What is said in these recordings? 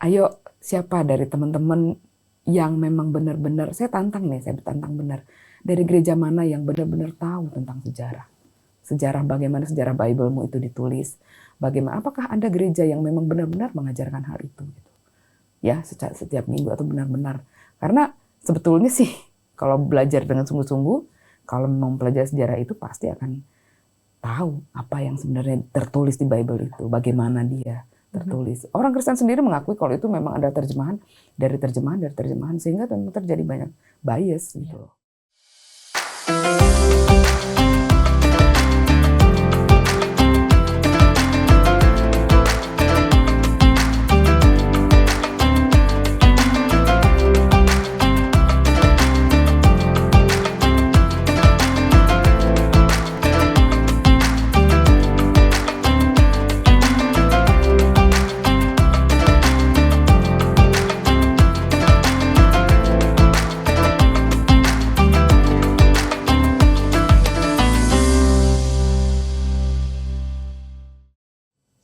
Ayo siapa dari teman-teman yang memang benar-benar, saya tantang benar, dari gereja mana yang benar-benar tahu tentang sejarah. Sejarah bagaimana sejarah Bible-mu itu ditulis. Bagaimana, apakah ada gereja yang memang benar-benar mengajarkan hal itu? Gitu. Ya, setiap minggu atau benar-benar. Karena sebetulnya sih, kalau belajar dengan sungguh-sungguh, kalau memang mempelajari sejarah itu pasti akan tahu apa yang sebenarnya tertulis di Bible itu, bagaimana dia tertulis. Orang Kristen sendiri mengakui kalau itu memang ada terjemahan, sehingga memang terjadi banyak bias gitu loh.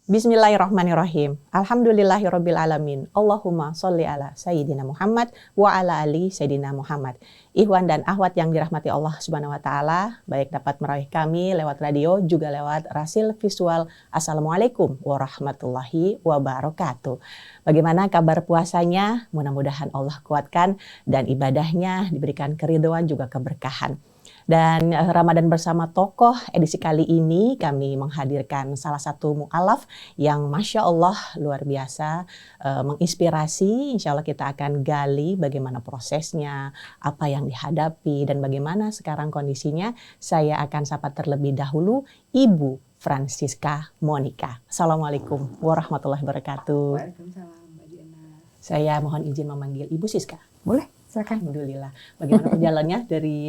Bismillahirrahmanirrahim. Alhamdulillahirrabbilalamin. Allahumma sholli ala Sayyidina Muhammad wa ala ali Sayyidina Muhammad. Ikhwan dan akhwat yang dirahmati Allah Subhanahu wa taala, baik dapat meraih kami lewat radio juga lewat rasil visual. Assalamualaikum warahmatullahi wabarakatuh. Bagaimana kabar puasanya? Mudah-mudahan Allah kuatkan dan ibadahnya diberikan keridhaan juga keberkahan. Dan Ramadan bersama Tokoh edisi kali ini kami menghadirkan salah satu mu'alaf yang Masya Allah luar biasa menginspirasi. Insya Allah kita akan gali bagaimana prosesnya, apa yang dihadapi dan bagaimana sekarang kondisinya. Saya akan sapa terlebih dahulu Ibu Francisca Monica. Assalamualaikum warahmatullahi wabarakatuh. Waalaikumsalam, Mbak Diana. Saya mohon izin memanggil Ibu Siska. Boleh, silakan. Alhamdulillah. Bagaimana perjalanannya dari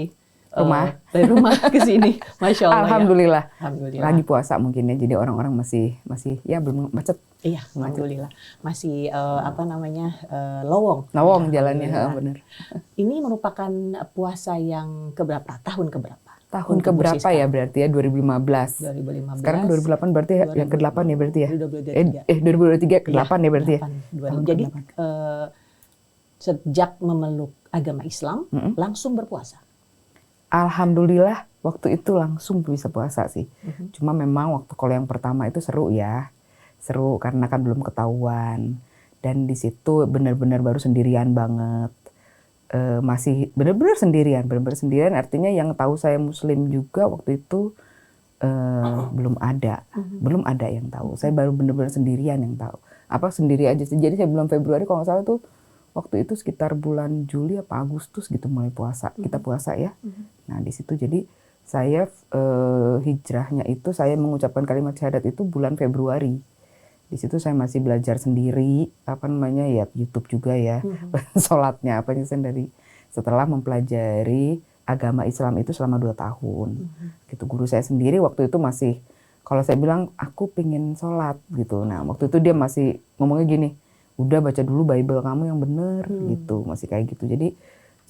dari rumah ke sini, Masya Allah. Alhamdulillah. Ya. Alhamdulillah. Lagi puasa mungkin ya, jadi orang-orang masih ya belum macet. Iya, alhamdulillah. Masih lowong. Lowong jalannya, benar. Ini merupakan puasa yang keberapa? Tahun keberapa? Tahun keberapa ya berarti ya? 2015. 2015. Sekarang 2008 berarti ya, yang ke-8 ya berarti ya? 2023 ke-8 ya berarti ya? Jadi sejak memeluk agama Islam langsung berpuasa. Alhamdulillah waktu itu langsung bisa puasa sih. Cuma memang waktu kalau yang pertama itu seru ya. Seru karena kan belum ketahuan. Dan di situ benar-benar baru sendirian banget. Masih benar-benar sendirian artinya yang tahu saya muslim juga waktu itu belum ada. Belum ada yang tahu. Saya baru benar-benar sendirian yang tahu. Apa sendiri aja sih. Jadi saya bulan Februari kalau nggak salah tuh waktu itu sekitar bulan Juli apa Agustus gitu mulai puasa. Kita puasa ya. Nah di situ jadi saya hijrahnya itu saya mengucapkan kalimat syahadat itu bulan Februari. Di situ saya masih belajar sendiri ya YouTube juga ya. Sholatnya sendiri. Setelah mempelajari agama Islam itu selama 2 tahun. Gitu guru saya sendiri waktu itu masih kalau saya bilang aku pingin sholat gitu. Nah waktu itu dia masih ngomongnya gini. Udah baca dulu Bible kamu yang bener gitu, masih kayak gitu.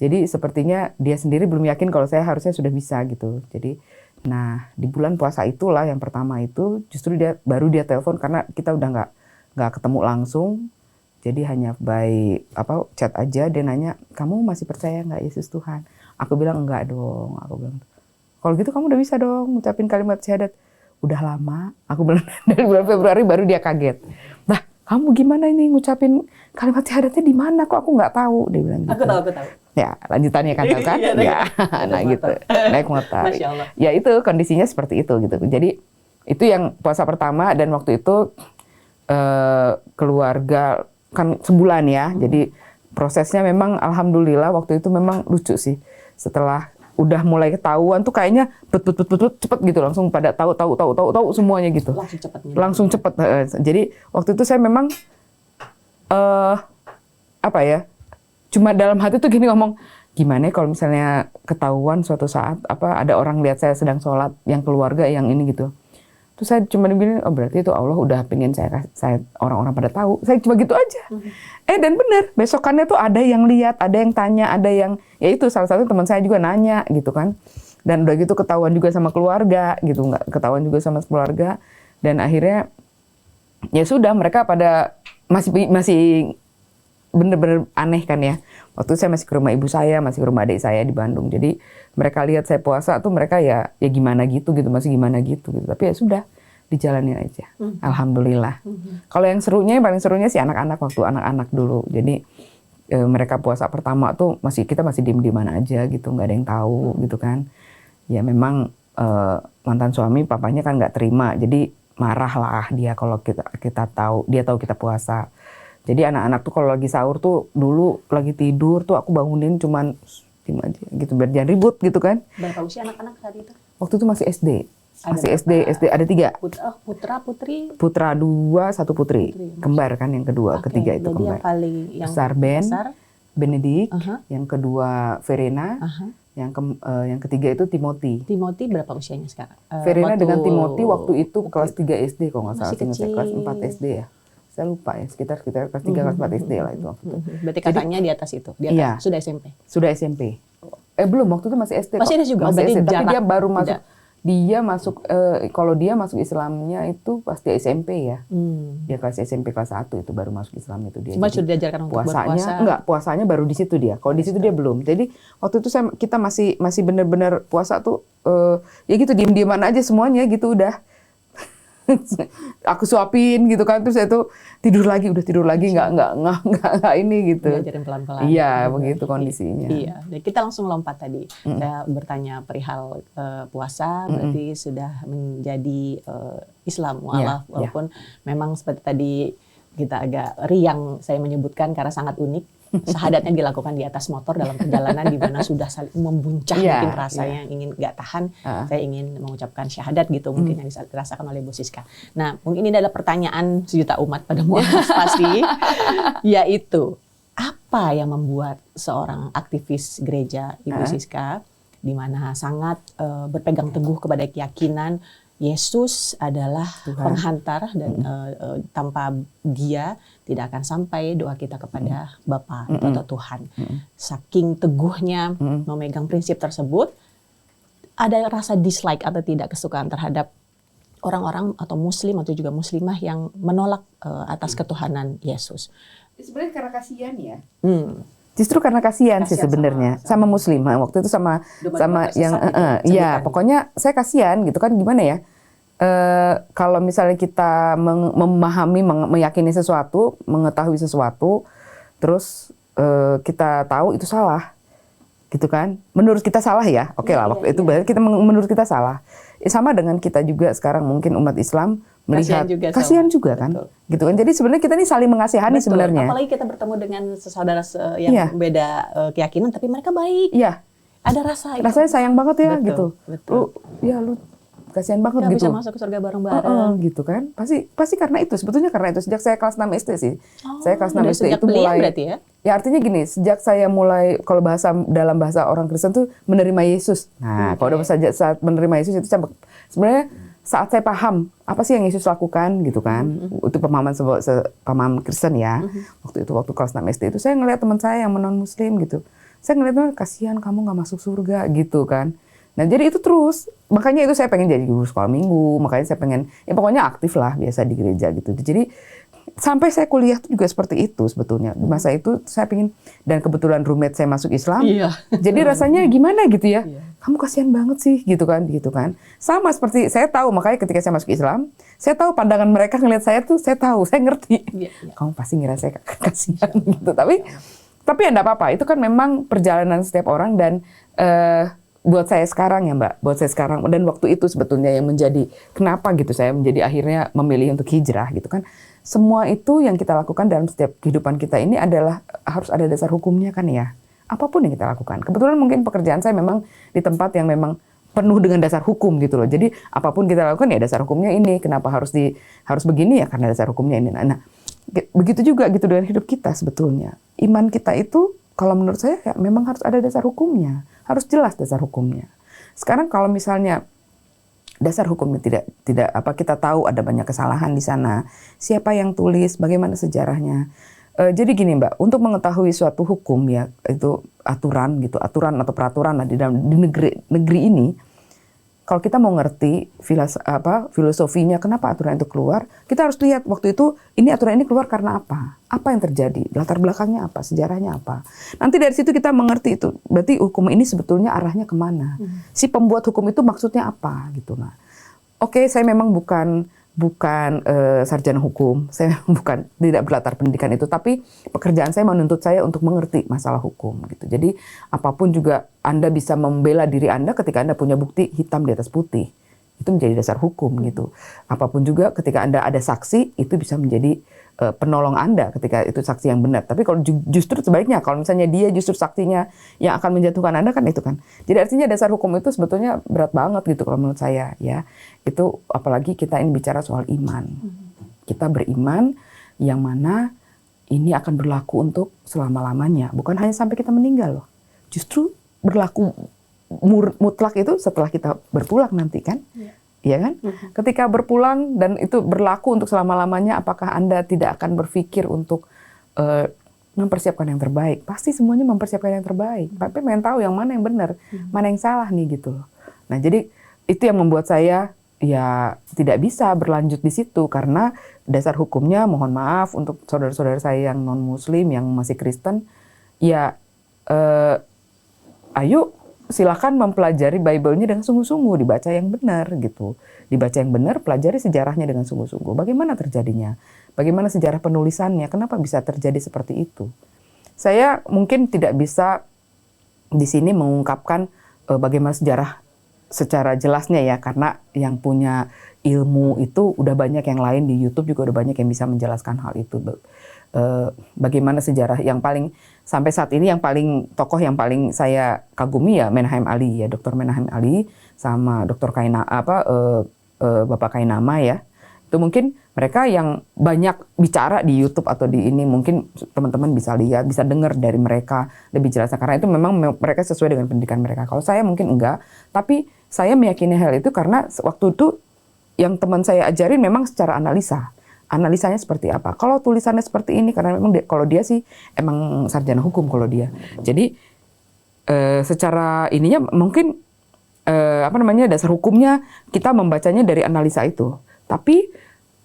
Jadi sepertinya dia sendiri belum yakin kalau saya harusnya sudah bisa gitu. Jadi, nah di bulan puasa itulah yang pertama itu justru baru dia telepon karena kita udah nggak ketemu langsung. Jadi hanya by chat aja dia nanya, kamu masih percaya nggak Yesus Tuhan? Aku bilang enggak dong. Aku bilang, kalau gitu kamu udah bisa dong ngucapin kalimat syahadat. Udah lama. Aku bilang dari bulan Februari baru dia kaget. Nah, kamu gimana ini ngucapin kalimat syahadatnya di mana? Kok aku nggak tahu? Dia bilang gitu. Aku tahu. Ya, lanjutannya kan tahu kan? Ya, nah gitu. Naik motor. Ya itu kondisinya seperti itu gitu. Jadi itu yang puasa pertama dan waktu itu keluarga kan sebulan ya. Jadi prosesnya memang alhamdulillah waktu itu memang lucu sih. Setelah udah mulai ketahuan tuh kayaknya cepet gitu langsung pada tahu semuanya gitu. Langsung cepet. Jadi waktu itu saya memang cuma dalam hati tuh gini ngomong, gimana kalau misalnya ketahuan suatu saat ada orang lihat saya sedang sholat yang keluarga yang ini gitu. Terus saya cuma bilang, oh berarti itu Allah udah pengen saya orang-orang pada tahu. Saya cuma gitu aja. Dan benar, besokannya tuh ada yang lihat, ada yang tanya, ada yang, ya itu salah satu teman saya juga nanya gitu kan. Dan udah gitu ketahuan juga sama keluarga gitu, nggak ketahuan juga sama keluarga. Dan akhirnya, ya sudah mereka pada masih bener-bener aneh kan ya. Waktu itu saya masih ke rumah ibu saya, masih ke rumah adik saya di Bandung. Jadi mereka lihat saya puasa tuh mereka ya gimana gitu, masih gimana gitu. Tapi ya sudah, dijalanin aja. Alhamdulillah. Kalau yang paling serunya sih anak-anak, waktu anak-anak dulu. Jadi mereka puasa pertama tuh kita masih diem-dieman aja gitu, nggak ada yang tahu gitu kan. Ya memang mantan suami papanya kan nggak terima, jadi marah lah dia kalau dia tahu kita puasa. Jadi anak-anak tuh kalau lagi sahur tuh dulu lagi tidur tuh aku bangunin cuman diem aja gitu biar jangan ribut gitu kan. Berapa usia anak-anak saat itu? Waktu itu masih SD. SD ada 3. Putra 2, 1 putri. Kembar kan yang kedua, ketiga itu kembar. Yang besar Benedict, yang kedua Verena, yang ketiga itu Timothy. Timothy berapa usianya sekarang? Verena dengan Timothy waktu itu kelas 3 SD kalau nggak salah, kelas 4 SD ya. Saya lupa ya, sekitar kelas 3 kelas 4 SD lah itu waktu itu. Berarti kakaknya di atas itu, iya, sudah SMP. Sudah SMP. Belum, waktu itu masih SD. Masih SD juga. Masih SD, tapi dia baru masuk. Dia masuk kalau dia masuk Islamnya itu pas dia SMP ya. Dia kelas SMP kelas 1 itu baru masuk Islam itu dia. Cuma sudah diajarkan untuk berpuasa. Enggak, puasanya baru di situ dia. Kalau di situ dia belum. Jadi waktu itu kita masih benar-benar puasa tuh ya gitu diem-dieman aja semuanya gitu udah. Aku suapin gitu kan, terus saya tuh tidur lagi nggak ini gitu. Diajarin pelan-pelan. Iya, begitu kondisinya. Iya, dan kita langsung lompat tadi. Saya bertanya perihal puasa, berarti sudah menjadi Islam walaupun memang seperti tadi kita agak riang saya menyebutkan karena sangat unik. Syahadatnya dilakukan di atas motor dalam perjalanan di mana sudah saling membuncah mungkin rasanya ingin nggak tahan. Saya ingin mengucapkan syahadat gitu mungkin yang dirasakan oleh Bu Siska. Nah mungkin ini adalah pertanyaan sejuta umat pada muas pasti, yaitu apa yang membuat seorang aktivis gereja Ibu Siska di mana sangat berpegang teguh kepada keyakinan Yesus adalah penghantar dan tanpa Dia tidak akan sampai doa kita kepada Bapa atau Tuhan. Saking teguhnya memegang prinsip tersebut, ada rasa dislike atau tidak kesukaan terhadap orang-orang atau Muslim atau juga Muslimah yang menolak atas ketuhanan Yesus. Sebenarnya karena kasihan ya. Justru karena kasihan sih sebenarnya sama Muslimah waktu itu sama yang ya pokoknya saya kasihan gitu kan, gimana ya, kalau misalnya kita memahami meyakini sesuatu, mengetahui sesuatu, terus kita tahu itu salah gitu kan, menurut kita salah ya, oke lah waktu itu berarti kita menurut kita salah. Sama dengan kita juga sekarang mungkin umat Islam melihat kasihan juga kan. Betul. Gitu kan. Jadi sebenarnya kita ini saling mengasihani sebenarnya. Apalagi kita bertemu dengan saudara yang beda keyakinan tapi mereka baik. Iya. Ada rasanya sayang banget ya. Betul. Gitu. Betul. Lu kasihan banget nggak gitu. Bisa masuk ke surga bareng-bareng. Gitu kan. Pasti karena itu, sebetulnya karena itu sejak saya kelas 6 SD sih. Saya kelas 6 SD itu mulai berarti ya? Ya artinya gini, sejak saya mulai kalau dalam bahasa orang Kristen tuh menerima Yesus. Nah, kalau udah saat menerima Yesus itu sebenarnya saat saya paham apa sih yang Yesus lakukan gitu kan. Itu pemahaman Kristen ya. Waktu kelas 6 SD itu saya ngelihat teman saya yang non muslim gitu. Saya ngelihat kasihan kamu nggak masuk surga gitu kan. Nah jadi itu terus, makanya itu saya pengen jadi guru sekolah minggu, makanya saya pengen, ya pokoknya aktif lah biasa di gereja gitu. Jadi sampai saya kuliah tuh juga seperti itu sebetulnya. Di masa itu saya pengen, dan kebetulan roommate saya masuk Islam, jadi rasanya gimana gitu ya, kamu kasihan banget sih gitu kan. Sama seperti saya tahu, makanya ketika saya masuk Islam, saya tahu pandangan mereka ngelihat saya tuh, saya tahu, saya ngerti. Kamu pasti ngira saya kasihan gitu, tapi ya enggak apa-apa, itu kan memang perjalanan setiap orang dan buat saya sekarang ya Mbak, dan waktu itu sebetulnya yang menjadi kenapa gitu saya menjadi akhirnya memilih untuk hijrah gitu kan. Semua itu yang kita lakukan dalam setiap kehidupan kita ini adalah harus ada dasar hukumnya kan ya. Apapun yang kita lakukan. Kebetulan mungkin pekerjaan saya memang di tempat yang memang penuh dengan dasar hukum gitu loh. Jadi apapun kita lakukan ya dasar hukumnya ini. Kenapa harus begini ya karena dasar hukumnya ini. Nah, begitu juga gitu dengan hidup kita sebetulnya. Iman kita itu kalau menurut saya ya memang harus ada dasar hukumnya. Harus jelas dasar hukumnya. Sekarang kalau misalnya dasar hukumnya tidak kita tahu ada banyak kesalahan di sana. Siapa yang tulis, bagaimana sejarahnya. Jadi gini Mbak, untuk mengetahui suatu hukum ya, itu aturan atau peraturan lah di negeri ini, kalau kita mau ngerti filosofinya kenapa aturan itu keluar, kita harus lihat waktu itu ini aturan ini keluar karena apa? Apa yang terjadi? Latar belakangnya apa? Sejarahnya apa? Nanti dari situ kita mengerti itu. Berarti hukum ini sebetulnya arahnya kemana? Si pembuat hukum itu maksudnya apa gitu. Nah, oke, saya memang bukan sarjana hukum, saya tidak berlatar pendidikan itu, tapi pekerjaan saya menuntut saya untuk mengerti masalah hukum gitu. Jadi apapun juga Anda bisa membela diri Anda ketika Anda punya bukti hitam di atas putih, itu menjadi dasar hukum gitu. Apapun juga ketika Anda ada saksi, itu bisa menjadi penolong Anda ketika itu saksi yang benar. Tapi kalau justru sebaliknya, kalau misalnya dia justru saksinya yang akan menjatuhkan Anda, kan itu kan. Jadi artinya dasar hukum itu sebetulnya berat banget gitu kalau menurut saya ya. Itu apalagi kita ini bicara soal iman. Kita beriman yang mana ini akan berlaku untuk selama-lamanya, bukan hanya sampai kita meninggal loh. Justru berlaku mutlak itu setelah kita berpulang nanti kan. Iya kan? Ketika berpulang dan itu berlaku untuk selama-lamanya, apakah Anda tidak akan berpikir untuk mempersiapkan yang terbaik? Pasti semuanya mempersiapkan yang terbaik. Tapi pengen tahu yang mana yang benar, mana yang salah nih gitu loh. Nah, jadi itu yang membuat saya ya tidak bisa berlanjut di situ karena dasar hukumnya, mohon maaf untuk saudara-saudara saya yang non-muslim, yang masih Kristen, ya ayo silakan mempelajari Bible-nya dengan sungguh-sungguh, dibaca yang benar gitu. Dibaca yang benar, pelajari sejarahnya dengan sungguh-sungguh. Bagaimana terjadinya? Bagaimana sejarah penulisannya? Kenapa bisa terjadi seperti itu? Saya mungkin tidak bisa di sini mengungkapkan bagaimana sejarah secara jelasnya ya, karena yang punya ilmu itu udah banyak, yang lain di YouTube juga udah banyak yang bisa menjelaskan hal itu. Bagaimana sejarah yang paling sampai saat ini yang paling tokoh yang paling saya kagumi ya Menahem Ali ya, Dr. Menahem Ali sama Dr. Bapak Kainama ya. Itu mungkin mereka yang banyak bicara di YouTube atau di ini, mungkin teman-teman bisa lihat, bisa dengar dari mereka lebih jelasnya karena itu memang mereka sesuai dengan pendidikan mereka. Kalau saya mungkin enggak, tapi saya meyakini hal itu karena waktu itu yang teman saya ajarin memang secara analisa. Analisanya seperti apa? Kalau tulisannya seperti ini, karena memang kalau dia sih emang sarjana hukum kalau dia. Jadi secara ininya mungkin dasar hukumnya kita membacanya dari analisa itu. Tapi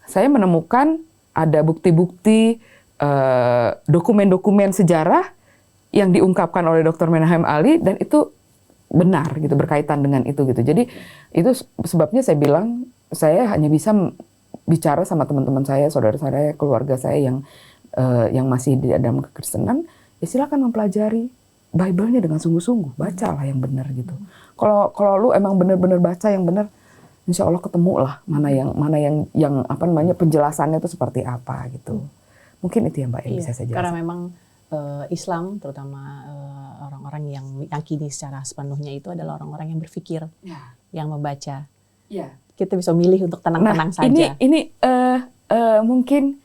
saya menemukan ada bukti-bukti dokumen-dokumen sejarah yang diungkapkan oleh Dr. Menahem Ali dan itu benar gitu, berkaitan dengan itu gitu. Jadi itu sebabnya saya bilang saya hanya bisa bicara sama teman-teman saya, saudara saya, keluarga saya yang masih di dalam kekristenan, ya silakan mempelajari Bible-nya dengan sungguh-sungguh, bacalah yang benar gitu. Kalau lu emang benar-benar baca yang benar, insya Allah ketemu lah mana yang penjelasannya itu seperti apa gitu. Mungkin itu ya Mbak yang bisa saya jelaskan. Karena memang Islam, terutama orang-orang yang yakini secara sepenuhnya itu adalah orang-orang yang berpikir, yang membaca. Kita bisa milih untuk tenang-tenang saja. Ini mungkin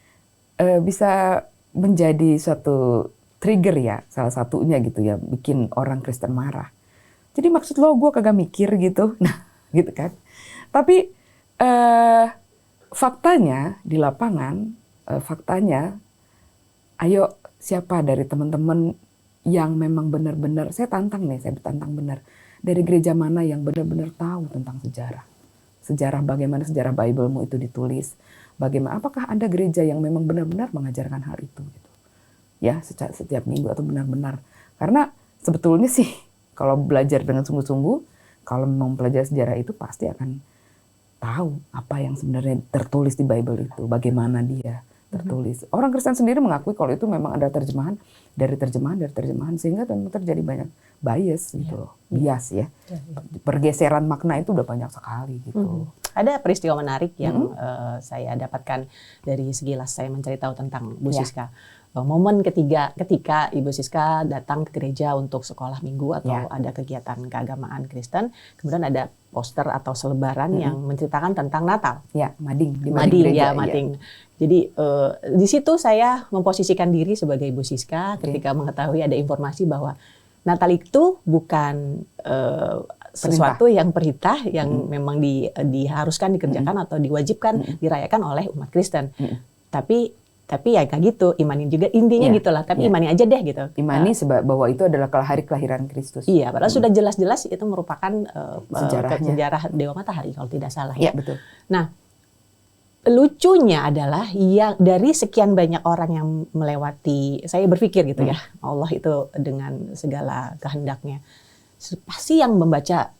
bisa menjadi suatu trigger ya, salah satunya gitu ya, bikin orang Kristen marah. Jadi maksud lo gue kagak mikir gitu, nah gitu kan. Tapi faktanya di lapangan, ayo siapa dari teman-teman yang memang benar-benar, saya tantang benar, dari gereja mana yang benar-benar tahu tentang sejarah bagaimana sejarah Bible-mu itu ditulis, bagaimana, apakah ada gereja yang memang benar-benar mengajarkan hal itu gitu. Ya, setiap minggu atau benar-benar. Karena sebetulnya sih kalau belajar dengan sungguh-sungguh, kalau mau mempelajari sejarah itu pasti akan tahu apa yang sebenarnya tertulis di Bible itu, bagaimana dia tertulis. Orang Kristen sendiri mengakui kalau itu memang ada terjemahan dari terjemahan sehingga memang terjadi banyak bias gitu loh. Bias ya. Pergeseran makna itu udah banyak sekali gitu. Ada peristiwa menarik yang saya dapatkan dari sekilas saya mencari tahu tentang Bu Siska. Momen ketika Ibu Siska datang ke gereja untuk sekolah minggu atau ada kegiatan keagamaan Kristen, kemudian ada poster atau selebaran yang menceritakan tentang Natal. Ya, mading di mading gereja. Ya, mading. Jadi di situ saya memposisikan diri sebagai Ibu Siska ketika mengetahui ada informasi bahwa Natal itu bukan sesuatu yang perintah yang memang diharuskan dikerjakan atau diwajibkan dirayakan oleh umat Kristen. Tapi Tapi ya kayak gitu, imanin juga intinya gitulah. Tapi imani aja deh gitu. Imani bahwa itu adalah hari kelahiran Kristus. Iya, padahal sudah jelas-jelas itu merupakan sejarah Dewa Matahari kalau tidak salah ya. ya. Betul. Nah, lucunya adalah yang dari sekian banyak orang yang melewati, saya berpikir gitu ya, Allah itu dengan segala kehendaknya, pasti yang membaca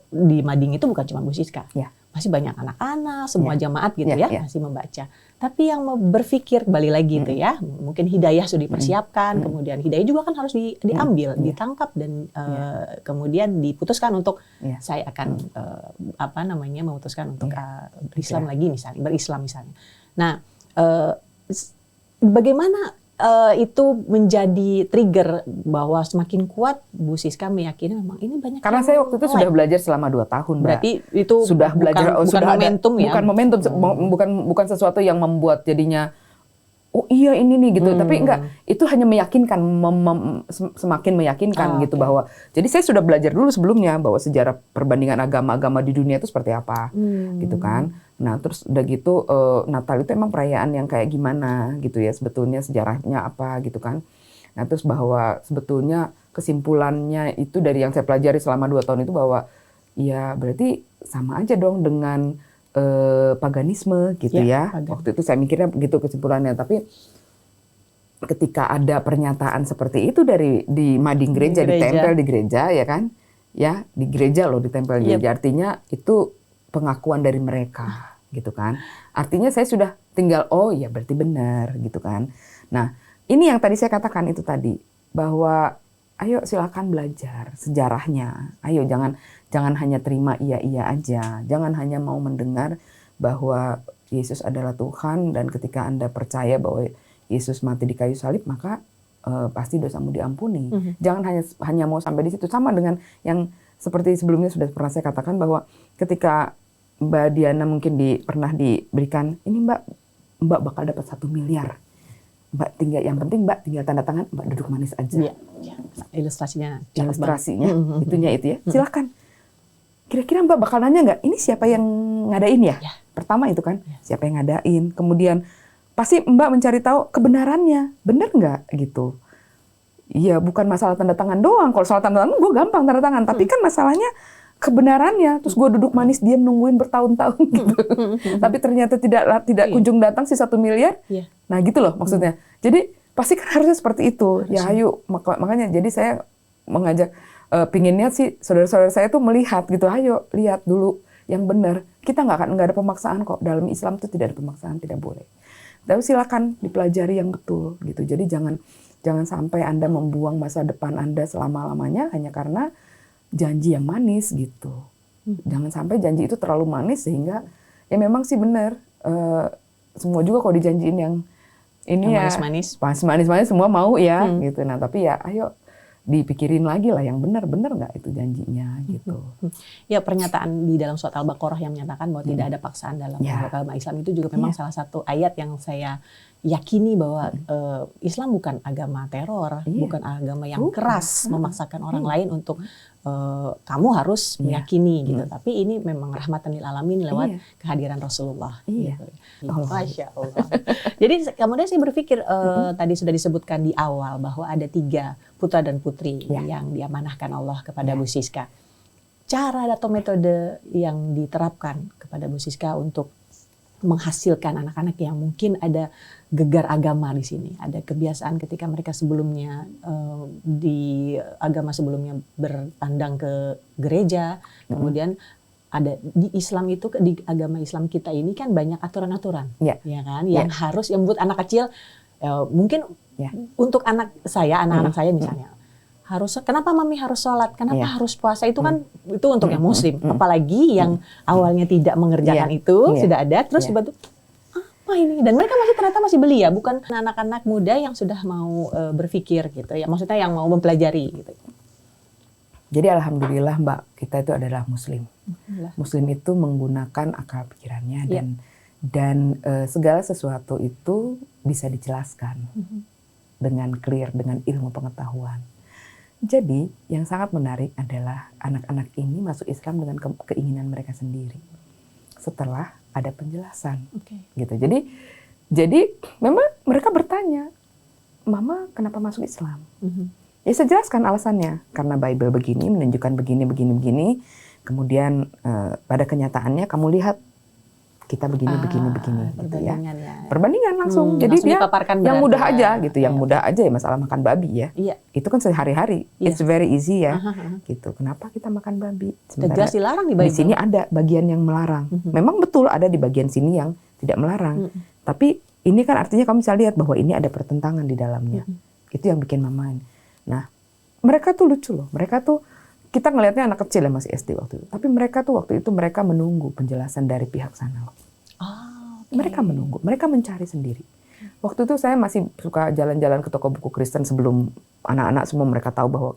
di mading itu bukan cuma Bu Siska. Ya. Masih banyak anak-anak, semua jamaat gitu masih membaca. Tapi yang berpikir kembali lagi gitu ya, mungkin hidayah sudah dipersiapkan, kemudian hidayah juga kan harus diambil, ditangkap dan kemudian diputuskan untuk saya akan memutuskan untuk berislam lagi misalnya, berislam misalnya. Nah, bagaimana itu menjadi trigger bahwa semakin kuat Bu Siska meyakini memang ini banyak. Karena saya waktu itu sudah belajar selama 2 tahun, Mbak. Berarti itu sudah belajar, bukan momentum ya? Bukan momentum, bukan sesuatu yang membuat jadinya oh iya ini nih gitu. Tapi enggak, itu hanya meyakinkan, semakin meyakinkan gitu bahwa. Jadi saya sudah belajar dulu sebelumnya bahwa sejarah perbandingan agama-agama di dunia itu seperti apa, gitu kan. Nah terus udah gitu Natal itu emang perayaan yang kayak gimana gitu ya, sebetulnya sejarahnya apa gitu kan. Nah terus bahwa sebetulnya kesimpulannya itu dari yang saya pelajari selama 2 tahun itu bahwa ya berarti sama aja dong dengan paganisme gitu ya. Waktu itu saya mikirnya begitu kesimpulannya, tapi ketika ada pernyataan seperti itu di mading gereja, ditempel di gereja ya kan. Ya, di gereja loh ditempel di gereja, artinya itu pengakuan dari mereka gitu kan. Artinya saya sudah tinggal oh ya berarti benar gitu kan. Nah, ini yang tadi saya katakan itu tadi bahwa ayo silakan belajar sejarahnya. Ayo jangan hanya terima iya aja. Jangan hanya mau mendengar bahwa Yesus adalah Tuhan dan ketika Anda percaya bahwa Yesus mati di kayu salib maka pasti dosamu diampuni. Jangan hanya mau sampai di situ. Sama dengan yang seperti sebelumnya sudah pernah saya katakan bahwa ketika Mbak Diana mungkin pernah diberikan ini Mbak bakal dapat 1 miliar. Mbak yang penting Mbak tinggal tanda tangan, Mbak duduk manis aja. Ilustrasinya itunya itu ya. Silakan. Kira-kira Mbak bakal nanya nggak? Ini siapa yang ngadain ya? Pertama itu kan siapa yang ngadain. Kemudian pasti Mbak mencari tahu kebenarannya, benar nggak gitu. Iya, bukan masalah tanda tangan doang. Kalau soal tanda tangan gue gampang tanda tangan, tapi kan masalahnya kebenarannya. Terus gue duduk manis diam nungguin bertahun-tahun gitu. Tapi ternyata tidak kunjung datang si 1 miliar. Nah gitu loh maksudnya. Jadi pasti kan harusnya seperti itu. Ya ayo makanya jadi saya mengajak pinginnya sih saudara-saudara saya tuh melihat gitu. Ayo lihat dulu yang benar. Kita nggak ada pemaksaan kok. Dalam Islam tuh tidak ada pemaksaan, tidak boleh. Tapi silakan dipelajari yang betul gitu. Jadi jangan sampai Anda membuang masa depan Anda selama-lamanya hanya karena janji yang manis gitu. Jangan sampai janji itu terlalu manis sehingga ya memang sih benar semua juga kalau dijanjiin yang ini yang manis-manis semua mau ya gitu. Nah tapi ya ayo dipikirin lagi lah yang benar nggak itu janjinya gitu. Ya pernyataan di dalam surat Al-Baqarah yang menyatakan bahwa tidak ada paksaan dalam agama Islam itu juga memang salah satu ayat yang saya yakini bahwa Islam bukan agama teror, bukan agama yang keras memaksakan orang lain untuk kamu harus meyakini gitu. Tapi ini memang rahmatan lil alamin lewat kehadiran Rasulullah. Gitu. Masya Allah. Jadi kemudian saya berpikir tadi sudah disebutkan di awal bahwa ada 3 putra dan putri yang diamanahkan Allah kepada Bu Siska. Cara atau metode yang diterapkan kepada Bu Siska untuk menghasilkan anak-anak yang mungkin ada gegar agama di sini, ada kebiasaan ketika mereka sebelumnya di agama sebelumnya bertandang ke gereja, kemudian ada di Islam itu di agama Islam kita ini kan banyak aturan-aturan, ya kan, yang harus yang buat anak kecil mungkin untuk anak-anak saya misalnya. Kenapa mami harus sholat? Kenapa harus puasa? Itu kan itu untuk yang muslim. Apalagi yang awalnya tidak mengerjakan itu sudah ada, terus tiba-tiba apa ini? Dan mereka ternyata masih belia, bukan anak-anak muda yang sudah mau berpikir gitu ya. Maksudnya yang mau mempelajari gitu. Jadi alhamdulillah Mbak, kita itu adalah muslim. Muslim itu menggunakan akal pikirannya dan segala sesuatu itu bisa dijelaskan dengan clear, dengan ilmu pengetahuan. Jadi yang sangat menarik adalah anak-anak ini masuk Islam dengan keinginan mereka sendiri. Setelah ada penjelasan, gitu. Jadi Jadi memang mereka bertanya, Mama kenapa masuk Islam? Ya saya jelaskan alasannya, karena Bible begini menunjukkan begini. Kemudian pada kenyataannya kamu lihat kita begini gitu ya. Perbandingan langsung. Jadi dia yang mudah aja gitu, yang mudah aja ya masalah makan babi ya. Iya. Itu kan sehari-hari. It's very easy ya. Gitu. Kenapa kita makan babi? Tegas dilarang di Bible. Di sini ada bagian yang melarang. Memang betul ada di bagian sini yang tidak melarang. Tapi ini kan artinya kamu bisa lihat bahwa ini ada pertentangan di dalamnya. Itu yang bikin mama. Nah, mereka tuh lucu loh. Mereka tuh, kita ngelihatnya anak kecil ya, masih SD waktu itu. Tapi mereka tuh waktu itu mereka menunggu penjelasan dari pihak sana loh. Mereka menunggu, mereka mencari sendiri. Waktu itu saya masih suka jalan-jalan ke toko buku Kristen sebelum anak-anak semua mereka tahu bahwa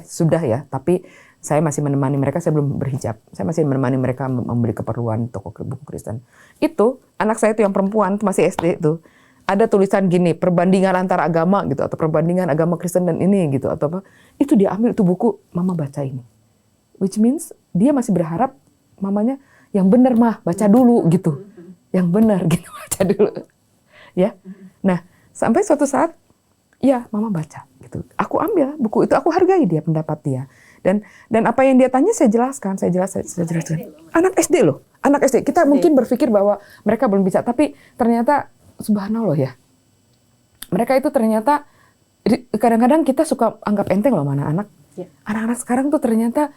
sudah ya. Tapi saya masih menemani mereka, saya belum berhijab. Saya masih menemani mereka membeli keperluan toko buku Kristen. Itu, anak saya itu yang perempuan, itu masih SD itu. Ada tulisan gini, perbandingan antara agama gitu, atau perbandingan agama Kristen dan ini gitu, atau apa. Itu dia ambil itu buku, Mama baca ini. Which means, dia masih berharap mamanya, yang benar mah, baca dulu gitu. Yang benar gitu, baca dulu. Ya. Nah, sampai suatu saat, ya Mama baca gitu. Aku ambil buku itu, aku hargai dia, pendapat dia. Dan apa yang dia tanya saya jelaskan. Anak SD loh, anak SD. Kita mungkin berpikir bahwa mereka belum bisa, tapi ternyata subhanallah ya. Mereka itu ternyata kadang-kadang kita suka anggap enteng loh mana anak. Anak-anak sekarang tuh ternyata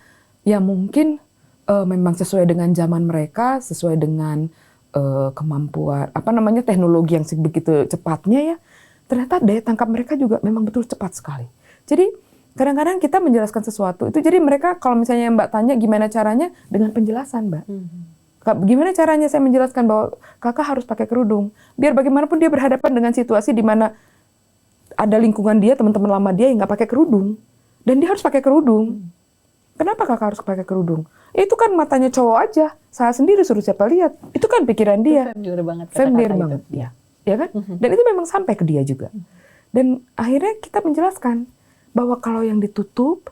ya mungkin memang sesuai dengan zaman mereka, sesuai dengan kemampuan teknologi yang begitu cepatnya ya. Ternyata daya tangkap mereka juga memang betul cepat sekali. Jadi kadang-kadang kita menjelaskan sesuatu itu, jadi mereka kalau misalnya Mbak tanya gimana caranya, dengan penjelasan Mbak. Gimana caranya saya menjelaskan bahwa kakak harus pakai kerudung. Biar bagaimanapun dia berhadapan dengan situasi di mana ada lingkungan dia, teman-teman lama dia yang nggak pakai kerudung. Dan dia harus pakai kerudung. Kenapa kakak harus pakai kerudung? Itu kan matanya cowok aja. Saya sendiri suruh siapa lihat. Itu kan pikiran dia. Familiar banget. Ya kan? Dan itu memang sampai ke dia juga. Dan akhirnya kita menjelaskan bahwa kalau yang ditutup,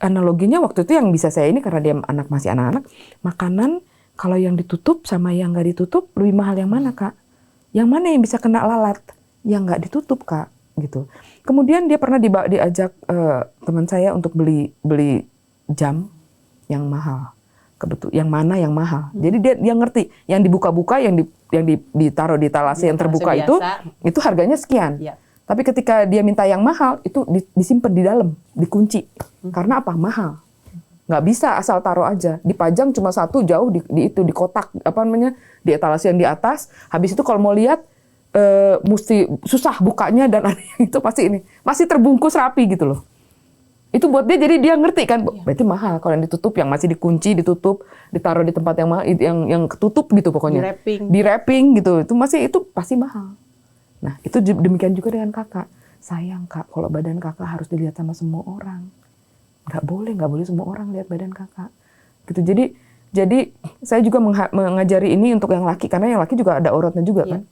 analoginya waktu itu yang bisa saya ini karena dia masih anak-anak, makanan kalau yang ditutup sama yang nggak ditutup lebih mahal yang mana Kak? Yang mana yang bisa kena lalat? Yang nggak ditutup Kak, gitu. Kemudian dia pernah diajak teman saya untuk beli jam yang mahal. Yang mana yang mahal? Jadi dia ngerti, yang dibuka-buka, yang ditaruh di etalase yang terbuka itu harganya sekian. Tapi ketika dia minta yang mahal, itu disimpan di dalam, dikunci. Karena apa? Mahal. Nggak bisa asal taruh aja. Dipajang cuma satu jauh di kotak, di etalase yang di atas. Habis itu kalau mau lihat, mesti susah bukanya dan itu pasti ini. Masih terbungkus rapi gitu loh. Itu buat dia, jadi dia ngerti kan, berarti mahal. Kalau yang ditutup, yang masih dikunci, ditutup, ditaruh di tempat yang mahal, yang ketutup gitu pokoknya. Di wrapping gitu. Itu pasti mahal. Nah, itu demikian juga dengan kakak. Sayang Kak, kalau badan kakak harus dilihat sama semua orang. Nggak boleh semua orang lihat badan kakak. Gitu. Jadi saya juga mengajari ini untuk yang laki, karena yang laki juga ada auratnya juga kan.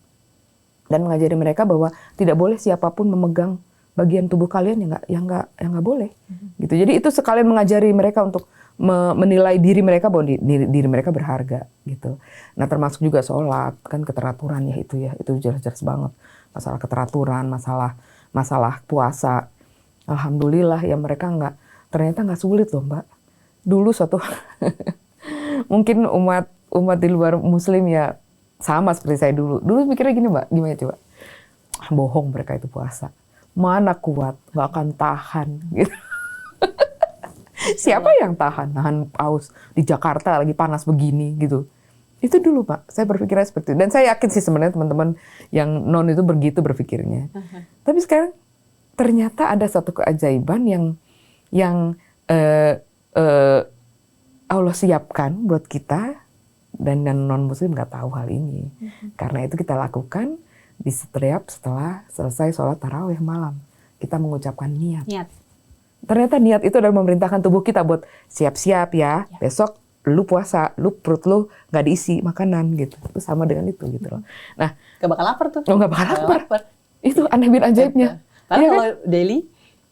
Dan mengajari mereka bahwa tidak boleh siapapun memegang bagian tubuh kalian yang nggak boleh. Gitu. Jadi itu sekalian mengajari mereka untuk menilai diri mereka bahwa diri mereka berharga gitu. Nah, termasuk juga sholat, kan keteraturan ya itu jelas-jelas banget. Masalah keteraturan, masalah puasa. Alhamdulillah ya mereka ternyata nggak sulit loh Mbak. Dulu mungkin umat di luar muslim ya sama seperti saya dulu. Dulu mikirnya gini Mbak, gimana coba? Bohong mereka itu puasa. Mana kuat, nggak akan tahan gitu. Siapa yang nahan paus di Jakarta lagi panas begini gitu. Itu dulu Pak, saya berpikirnya seperti itu. Dan saya yakin sih sebenarnya teman-teman yang non itu begitu berpikirnya. Tapi sekarang ternyata ada satu keajaiban yang Allah siapkan buat kita, dan non muslim nggak tahu hal ini. Karena itu kita lakukan setelah selesai sholat tarawih malam. Kita mengucapkan niat. Ternyata niat itu adalah memerintahkan tubuh kita buat siap-siap ya. Besok lu puasa, perut lu nggak diisi makanan gitu. Itu sama dengan itu gitu loh. Nah, gak bakal lapar tuh. Nggak bakal lapar. Itu aneh bin ajaibnya. Karena kalau daily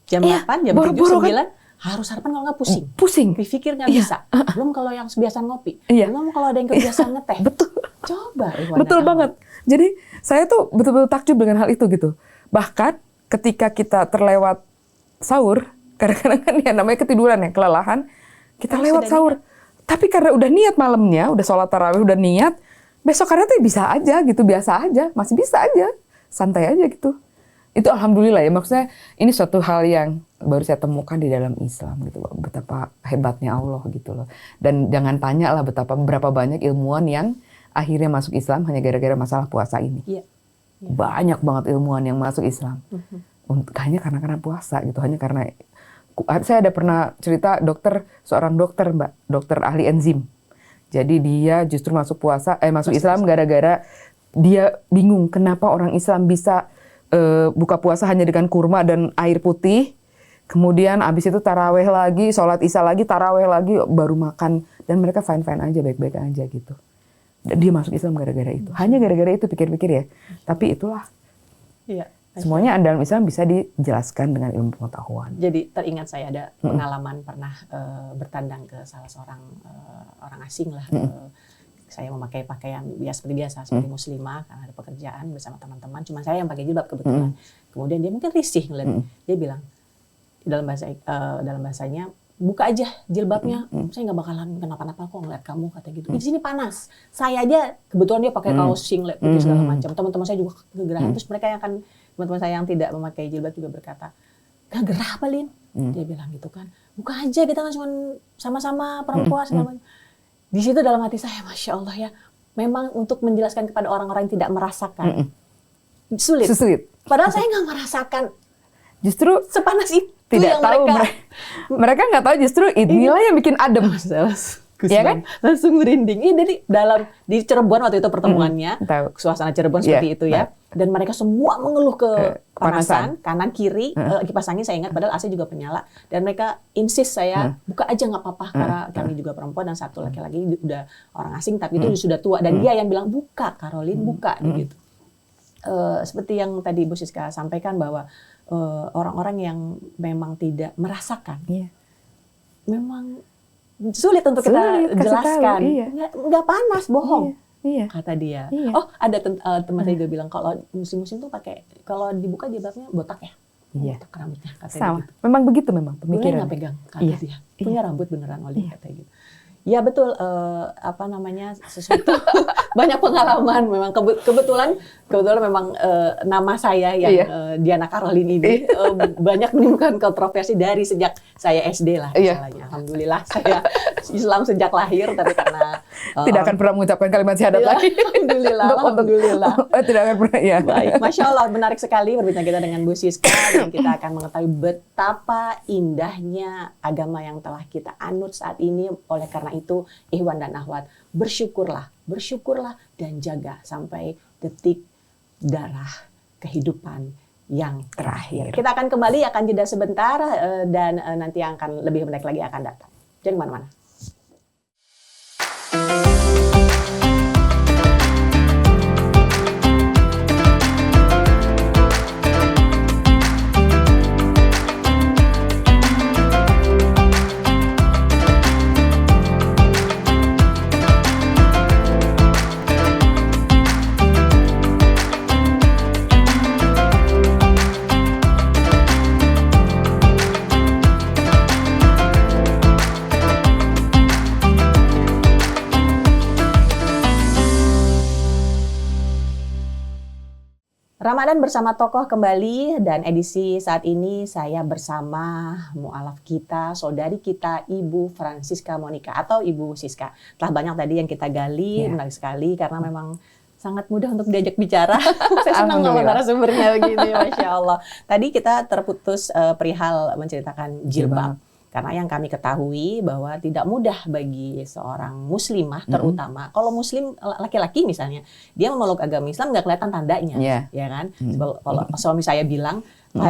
jam 8, jam 7, 9, harus sarapan kalau nggak pusing. Pusing. Pikir nggak Iya. bisa. Belum kalau yang kebiasaan ngopi. Iya. Belum kalau ada yang kebiasaan ngeteh. Betul. Coba. Betul banget. Jadi saya tuh betul-betul takjub dengan hal itu gitu. Bahkan ketika kita terlewat sahur, kadang-kadang kan ya namanya ketiduran ya, kelelahan, kita lewat sahur. Tapi karena udah niat malamnya, udah sholat tarawih, udah niat, besok karena tuh bisa aja gitu, biasa aja, masih bisa aja, santai aja gitu. Itu alhamdulillah ya, maksudnya ini suatu hal yang baru saya temukan di dalam Islam gitu, betapa hebatnya Allah gitu loh. Dan jangan tanya lah berapa banyak ilmuwan yang akhirnya masuk Islam hanya gara-gara masalah puasa ini. Iya. Banyak banget ilmuwan yang masuk Islam, hanya karena puasa gitu, hanya karena saya ada pernah cerita seorang dokter Mbak, dokter ahli enzim. Jadi dia justru masuk Islam gara-gara dia bingung kenapa orang Islam bisa buka puasa hanya dengan kurma dan air putih. Kemudian abis itu taraweh lagi, sholat isya lagi, taraweh lagi, baru makan. Dan mereka fine-fine aja, baik-baik aja gitu. Dan dia masuk Islam gara-gara itu. Hanya gara-gara itu pikir-pikir ya. Tapi itulah. Iya. Semuanya dalam Islam bisa dijelaskan dengan ilmu pengetahuan. Jadi teringat saya ada pengalaman pernah bertandang ke salah seorang orang asing lah. Saya memakai pakaian seperti biasa, seperti muslimah karena ada pekerjaan bersama teman-teman. Cuma saya yang pakai jilbab kebetulan. Kemudian dia mungkin risih ngeliat. Dia bilang dalam bahasanya, buka aja jilbabnya, saya nggak bakalan kenapa-napa kok ngeliat kamu, kata gitu. Di sini panas. Saya aja kebetulan dia pakai kaos singlet putih segala macam. Teman-teman saya juga kegerahan. Terus mereka yang teman-teman saya yang tidak memakai jilbab juga berkata, "Gak gerah apa, Lin?" Dia bilang gitu kan. Buka aja, kita kan cuma sama-sama perempuan segala macam. Di situ dalam hati saya, Masya Allah ya, memang untuk menjelaskan kepada orang-orang yang tidak merasakan sulit. Padahal saya nggak merasakan. Justru sepanas itu tidak yang tahu mereka nggak tahu justru inilah yang bikin adem. Ya kan? Langsung merinding. Ini di Cirebon waktu itu pertemuannya, suasana Cirebon seperti itu ya. Dan mereka semua mengeluh kepanasan, kanan kiri, kipas angin saya ingat, padahal AC juga penyala. Dan mereka insist saya buka aja nggak apa-apa karena kami juga perempuan dan satu laki-laki udah orang asing tapi itu sudah tua dan dia yang bilang buka, Caroline buka gitu. Seperti yang tadi Bu Siska sampaikan bahwa orang-orang yang memang tidak merasakan, memang sulit untuk kita jelaskan. Nggak panas, bohong. Kata dia. Oh, ada teman saya juga bilang kalau musim-musim tuh pakai, kalau dibuka jilbabnya botak ya. Botak rambutnya, katanya gitu. Memang begitu memang pemikiran. Boleh nggak pegang, kata dia. Punya rambut beneran Oli, katanya gitu. Ya betul, sesuatu banyak pengalaman memang kebetulan memang nama saya yang Diana Caroline ini banyak menimbulkan kontroversi dari sejak saya SD lah misalnya. Alhamdulillah saya Islam sejak lahir, tapi karena tidak akan pernah mengucapkan kalimat syahadat lagi. Alhamdulillah. Tidak akan pernah ya. Baik, Masya Allah, menarik sekali berbincang kita dengan Bu Siska dan kita akan mengetahui betapa indahnya agama yang telah kita anut saat ini. Oleh karena itu, ikhwan dan akhwat, bersyukurlah dan jaga sampai detik darah kehidupan yang terakhir. Kita akan kembali, akan jeda sebentar dan nanti yang akan lebih menarik lagi akan datang. Jangan kemana-mana. Ramadan bersama tokoh kembali dan edisi saat ini saya bersama mu'alaf kita, saudari kita Ibu Francisca Monica atau Ibu Siska. Telah banyak tadi yang kita gali, menarik sekali karena memang sangat mudah untuk diajak bicara. Saya senang sama narasumbernya begini, Masya Allah. Tadi kita terputus perihal menceritakan jilbab. Karena yang kami ketahui bahwa tidak mudah bagi seorang muslimah terutama, kalau muslim laki-laki misalnya, dia memeluk agama Islam nggak kelihatan tandanya, ya kan? Kalau suami saya bilang,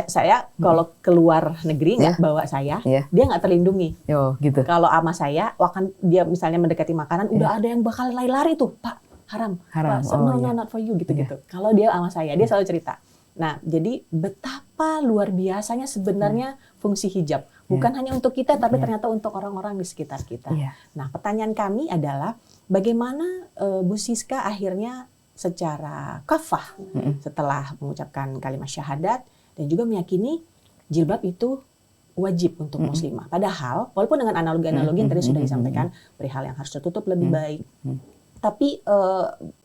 saya kalau keluar negeri nggak bawa saya, dia nggak terlindungi. Gitu. Kalau ama saya, dia misalnya mendekati makanan, udah ada yang bakal lari-lari tuh, Pak, haram. Pak, no, not for you, gitu-gitu. Kalau dia ama saya, dia selalu cerita. Nah, jadi betapa luar biasanya sebenarnya fungsi hijab. Bukan hanya untuk kita, tapi ternyata untuk orang-orang di sekitar kita. Nah, pertanyaan kami adalah bagaimana Bu Siska akhirnya secara kafah setelah mengucapkan kalimat syahadat dan juga meyakini jilbab itu wajib untuk muslimah. Padahal walaupun dengan analogi-analogi yang tadi sudah disampaikan, perihal yang harus tertutup lebih baik. Tapi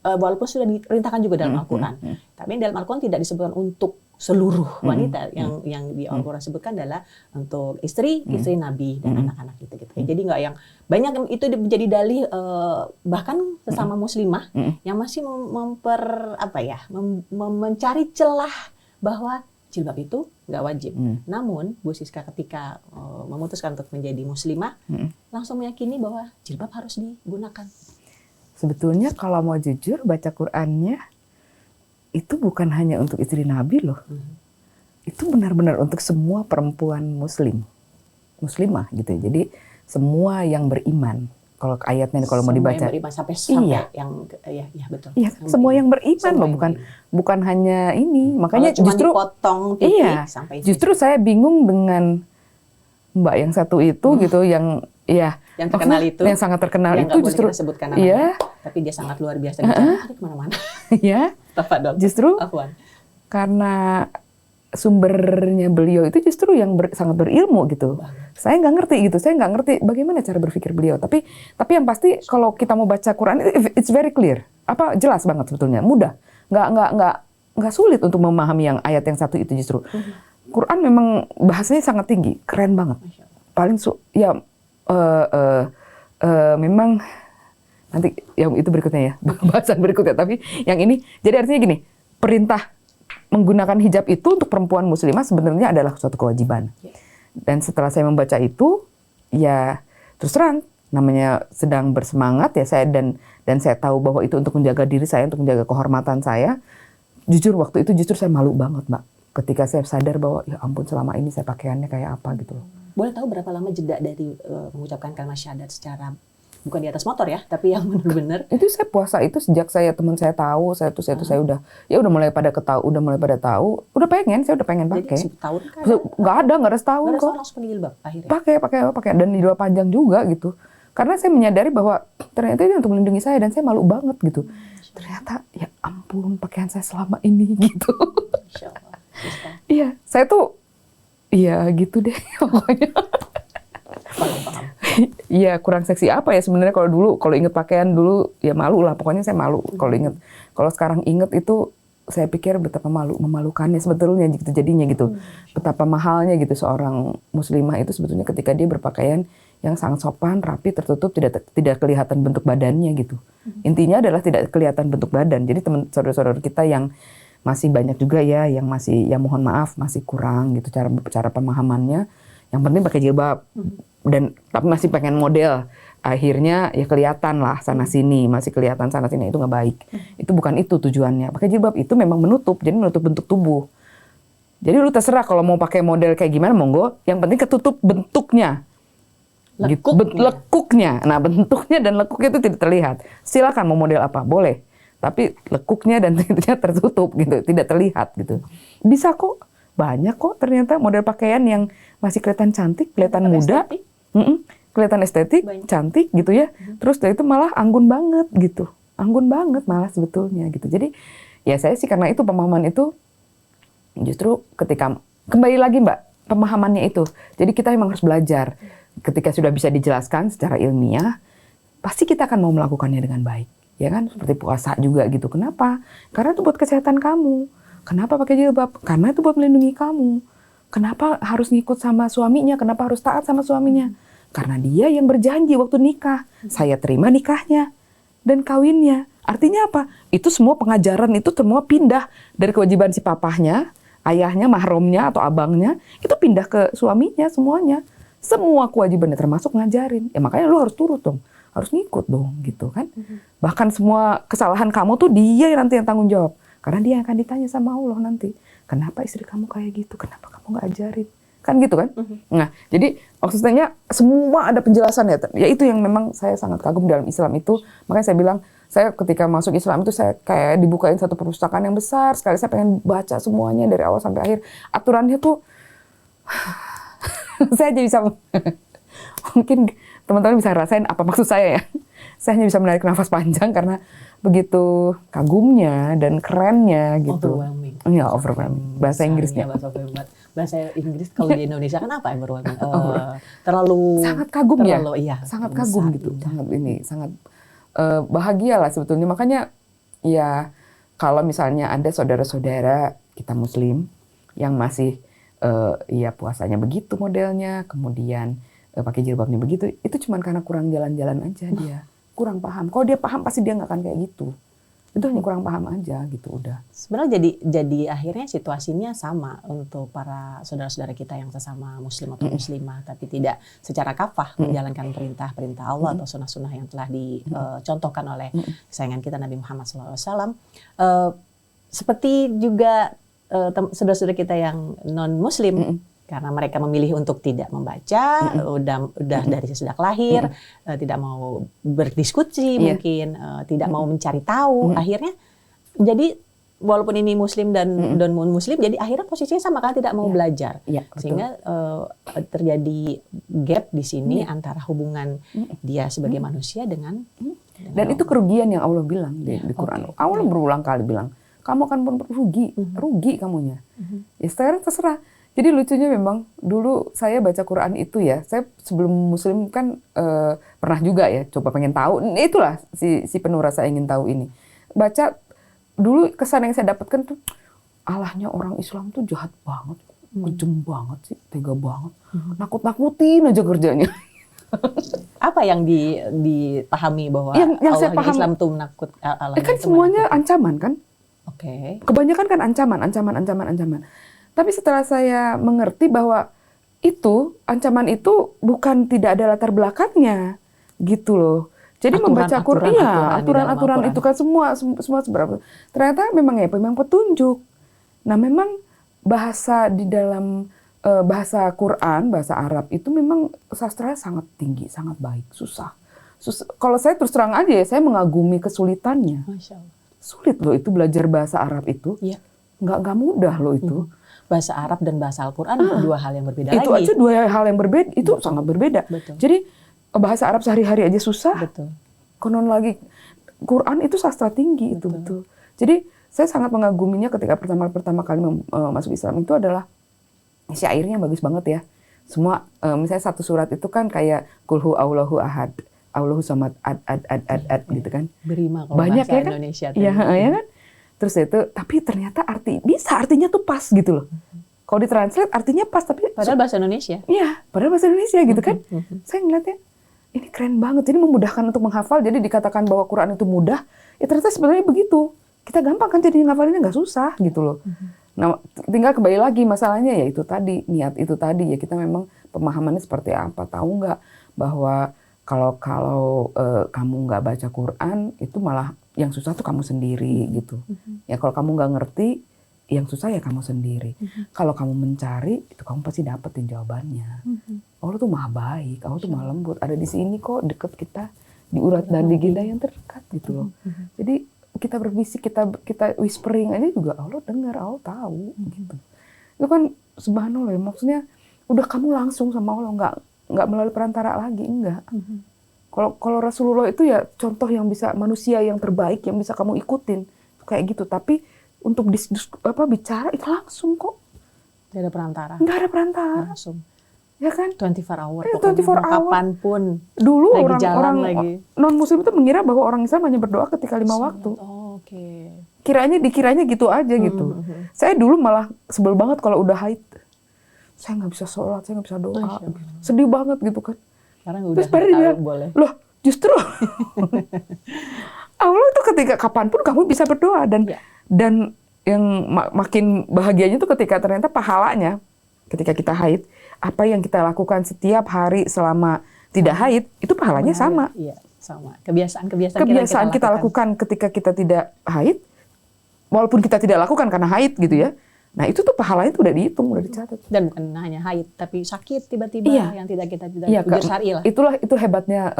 walaupun sudah diperintahkan juga dalam Al-Quran, tapi dalam Al-Quran tidak disebutkan untuk seluruh wanita. Yang di Al-Quran sebutkan adalah untuk istri Nabi dan anak-anak gitu. Jadi nggak yang banyak itu menjadi dalih bahkan sesama muslimah yang masih mencari celah bahwa jilbab itu nggak wajib. Namun Bu Siska ketika memutuskan untuk menjadi muslimah, langsung meyakini bahwa jilbab harus digunakan. Sebetulnya kalau mau jujur, baca Qur'annya itu bukan hanya untuk istri Nabi loh. Itu benar-benar untuk semua perempuan muslimah gitu. Jadi semua yang beriman. Kalau ayatnya kalau mau dibaca, yang beriman sampai yang betul. Iya, semua yang beriman loh, bukan hanya ini. Makanya cuma justru dipotong titik sampai justru saya bingung dengan Mbak yang satu itu gitu, yang terkenal itu, yang sangat terkenal yang itu justru kita sebutkan namanya, tapi dia sangat luar biasa di kemana-mana. Iya. Justru karena sumbernya beliau itu justru yang sangat berilmu gitu. Saya nggak ngerti bagaimana cara berpikir beliau. Tapi yang pasti kalau kita mau baca Quran, it's very clear. Jelas banget sebetulnya, mudah. Nggak sulit untuk memahami yang ayat yang satu itu justru. Quran memang bahasanya sangat tinggi, keren banget. Paling memang nanti yang itu berikutnya ya, bahasan berikutnya. Tapi yang ini, jadi artinya gini, perintah menggunakan hijab itu untuk perempuan muslimah sebenarnya adalah suatu kewajiban. Dan setelah saya membaca itu, ya terus terang, namanya sedang bersemangat ya saya dan saya tahu bahwa itu untuk menjaga diri saya, untuk menjaga kehormatan saya. Jujur waktu itu saya malu banget, Mbak. Ketika saya sadar bahwa ya ampun selama ini saya pakaiannya kayak apa gitu loh. Boleh tahu berapa lama jeda dari mengucapkan kalimat syahadat secara bukan di atas motor ya, tapi yang benar-benar. Itu saya puasa itu sejak teman saya tahu, saya udah mulai pada tahu, udah pengen pakai. Jadi setahun kan? Nggak ada setahun kok. Langsung pakai jilbab akhirnya. Pakai dan di luar panjang juga gitu. Karena saya menyadari bahwa ternyata itu untuk melindungi saya dan saya malu banget gitu. Ternyata ya ampun pakaian saya selama ini gitu. Iya, saya tuh iya gitu deh pokoknya. Paham. Iya kurang seksi apa ya sebenarnya kalau inget pakaian dulu ya malu lah, pokoknya saya malu kalau inget. Kalau sekarang inget itu saya pikir betapa memalukannya sebetulnya gitu jadinya gitu. Betapa mahalnya gitu seorang muslimah itu sebetulnya ketika dia berpakaian yang sangat sopan, rapi, tertutup, tidak kelihatan bentuk badannya gitu. Intinya adalah tidak kelihatan bentuk badan. Jadi saudara-saudara kita yang masih banyak juga ya yang mohon maaf masih kurang gitu cara pemahamannya. Yang penting pakai jilbab dan tapi masih pengen model. Akhirnya ya kelihatan lah sana sini, masih kelihatan sana sini, itu nggak baik. Itu bukan itu tujuannya. Pakai jilbab itu memang menutup, jadi menutup bentuk tubuh. Jadi lu terserah kalau mau pakai model kayak gimana monggo, yang penting ketutup bentuknya. Lekuknya. Nah, bentuknya dan lekuknya itu tidak terlihat. Silakan mau model apa, boleh. Tapi lekuknya dan itunya tertutup gitu, tidak terlihat gitu. Bisa kok, banyak kok ternyata model pakaian yang masih kelihatan cantik, kelihatan muda. Kelihatan estetik, cantik gitu ya. Terus dari itu malah anggun banget gitu. Anggun banget malah sebetulnya gitu. Jadi ya saya sih karena itu pemahaman itu justru ketika kembali lagi Mbak, pemahamannya itu. Jadi kita memang harus belajar. Ketika sudah bisa dijelaskan secara ilmiah, pasti kita akan mau melakukannya dengan baik. Ya kan? Seperti puasa juga gitu. Kenapa? Karena itu buat kesehatan kamu. Kenapa pakai jilbab? Karena itu buat melindungi kamu. Kenapa harus ngikut sama suaminya? Kenapa harus taat sama suaminya? Karena dia yang berjanji waktu nikah, saya terima nikahnya dan kawinnya. Artinya apa? Itu semua pengajaran itu semua pindah dari kewajiban si papahnya, ayahnya, mahromnya atau abangnya, itu pindah ke suaminya semuanya. Semua kewajibannya termasuk ngajarin. Ya makanya lu harus turut dong, harus ngikut dong gitu kan. Bahkan semua kesalahan kamu tuh dia nanti yang tanggung jawab. Karena dia yang akan ditanya sama Allah nanti. Kenapa istri kamu kayak gitu? Kenapa kamu nggak ajarin? Kan gitu kan? Nah, jadi maksudnya semua ada penjelasan ya. Ya itu yang memang saya sangat kagum dalam Islam itu. Makanya saya bilang, saya ketika masuk Islam itu saya kayak dibukain satu perpustakaan yang besar sekali. Saya pengen baca semuanya dari awal sampai akhir. Aturannya tuh Saya hanya bisa mungkin teman-teman bisa rasain apa maksud saya ya. Saya hanya bisa menarik nafas panjang karena begitu kagumnya dan kerennya gitu. Overwhelming. Iya, overwhelming. Bahasa Inggrisnya. Bahasa Inggris kalau di Indonesia kan apa overwhelming? Terlalu sangat kagum ya. Iya, sangat kagum gitu. Sangat bahagia lah sebetulnya. Makanya ya kalau misalnya ada saudara-saudara kita Muslim yang masih ya puasanya begitu modelnya, kemudian pakai jilbabnya begitu, itu cuma karena kurang jalan-jalan aja dia. Kurang paham. Kalau dia paham pasti dia nggak akan kayak gitu. Itu hanya kurang paham aja gitu udah. Sebenarnya jadi akhirnya situasinya sama untuk para saudara-saudara kita yang sesama muslim atau muslimah, tapi tidak secara kafah menjalankan perintah-perintah Allah atau sunnah-sunnah yang telah dicontohkan oleh kesayangan kita Nabi Muhammad SAW. Seperti juga saudara-saudara kita yang non muslim, karena mereka memilih untuk tidak membaca, udah dari sejak lahir, tidak mau berdiskusi mungkin, tidak mau mencari tahu, akhirnya jadi walaupun ini muslim dan non muslim, jadi akhirnya posisinya sama kan, tidak mau belajar, sehingga terjadi gap di sini antara hubungan dia sebagai manusia dengan dan itu kerugian yang Allah bilang di Quran. Allah berulang kali bilang, kamu akan rugi kamunya. Ya sekarang terserah. Jadi lucunya memang dulu saya baca Quran itu ya, saya sebelum muslim kan pernah juga ya coba pengen tahu, itulah si penuh rasa ingin tahu ini. Baca dulu kesan yang saya dapatkan tuh, Allahnya orang Islam tuh jahat banget, kejam banget sih, tega banget, nakut-nakutin aja kerjanya. Apa yang dipahami bahwa yang Allah saya paham, Islam tuh menakut, Allah kan semuanya ancaman kan? Oke. Kebanyakan kan ancaman. Tapi setelah saya mengerti bahwa itu, ancaman itu bukan tidak ada latar belakangnya, gitu loh. Jadi membaca Quran, aturan-aturan itu kan semua seberapa. Ternyata memang petunjuk. Nah memang bahasa di dalam bahasa Quran, bahasa Arab itu memang sastranya sangat tinggi, sangat baik, susah. Kalau saya terus terang aja ya, saya mengagumi kesulitannya. Masya Allah. Sulit loh itu belajar bahasa Arab itu. Iya. Nggak mudah loh itu. Bahasa Arab dan bahasa Al-Quran dua hal yang berbeda itu lagi. Itu aja dua hal yang berbeda, itu sangat berbeda. Betul. Jadi bahasa Arab sehari-hari aja susah. Betul. Konon lagi Quran itu sastra tinggi. Itu betul. Jadi saya sangat mengaguminya ketika pertama kali masuk Islam itu adalah syairnya bagus banget ya. Semua misalnya satu surat itu kan kayak kulhu Allahu ahad, Allahu samad ad gitu kan. Berima kalau banyak bahasa ya kan? Indonesia. Iya kan? Terus itu, tapi ternyata artinya tuh pas gitu loh. Kalau ditranslate artinya pas, tapi padahal bahasa Indonesia. Iya, padahal bahasa Indonesia gitu kan. Saya ngeliatnya, ini keren banget. Jadi memudahkan untuk menghafal. Jadi dikatakan bahwa Quran itu mudah, ya ternyata sebenarnya begitu. Kita gampang kan jadi ngafalinnya, nggak susah gitu loh. Nah, tinggal kembali lagi masalahnya ya itu tadi, niat itu tadi ya, kita memang pemahamannya seperti apa. Tahu nggak bahwa kalau kamu nggak baca Quran itu malah yang susah tuh kamu sendiri gitu. Ya kalau kamu nggak ngerti, yang susah ya kamu sendiri. Kalau kamu mencari, itu kamu pasti dapetin jawabannya. Allah tuh maha baik, Allah tuh maha lembut. Ada di sini kok deket kita, di urat nadi kita yang terdekat gitu loh. Jadi kita berbisik, kita whispering aja juga Allah dengar, Allah tahu gitu. Itu kan subhanallah ya, maksudnya udah kamu langsung sama Allah, nggak melalui perantara lagi, enggak. Kalau Rasulullah itu ya contoh yang bisa, manusia yang terbaik yang bisa kamu ikutin kayak gitu. Tapi untuk bicara itu langsung kok. Tidak ada perantara. Nggak ada perantara. Langsung. Ya kan? 24 hour. 24 hour. Kapanpun. Dulu lagi orang non Muslim itu mengira bahwa orang Islam hanya berdoa ketika 5 waktu. Oh, oke. Dikiranya gitu aja gitu. Saya dulu malah sebel banget kalau udah haid. Saya nggak bisa sholat, saya nggak bisa doa. Sedih banget gitu kan. Sekarang terus udah bilang, boleh. Loh justru Allah itu ketika kapanpun kamu bisa berdoa. Dan yang makin bahagianya itu ketika ternyata pahalanya ketika kita haid, apa yang kita lakukan setiap hari selama tidak haid, itu pahalanya sama. Iya, sama. Kebiasaan kita lakukan ketika kita tidak haid, walaupun kita tidak lakukan karena haid gitu ya. Nah itu tuh pahalanya tuh udah dihitung, udah dicatat. Dan bukan hanya haid, tapi sakit tiba-tiba yang tidak kita ujar syar'i lah. Itu hebatnya,